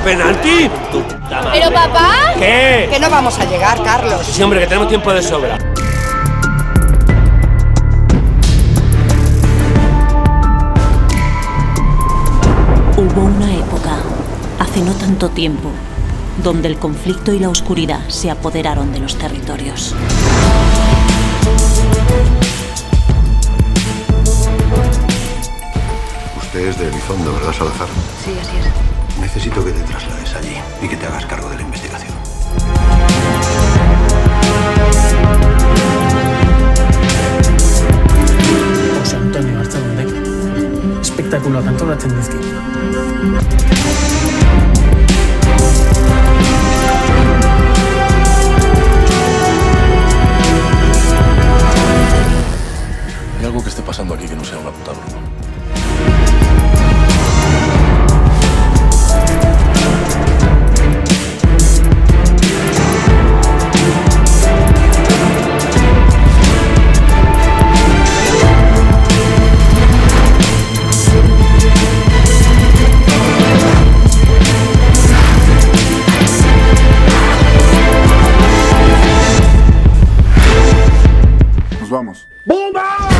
penalti? ¿Pero papá? ¿Qué? Que no vamos a llegar, Carlos. Sí, hombre, que tenemos tiempo de sobra. Hubo una época, hace no tanto tiempo, donde el conflicto y la oscuridad se apoderaron de los territorios. Usted es de Elizondo, ¿verdad, Salazar? Sí, así es. Necesito que te traslades allí y que te hagas cargo de la investigación. Jose Antonio Artzagundek espektakuloak antolatzen dizkit. ¿Hay algo que esté pasando aquí que no sea una puta broma? Nos vamos. ¡Bomba!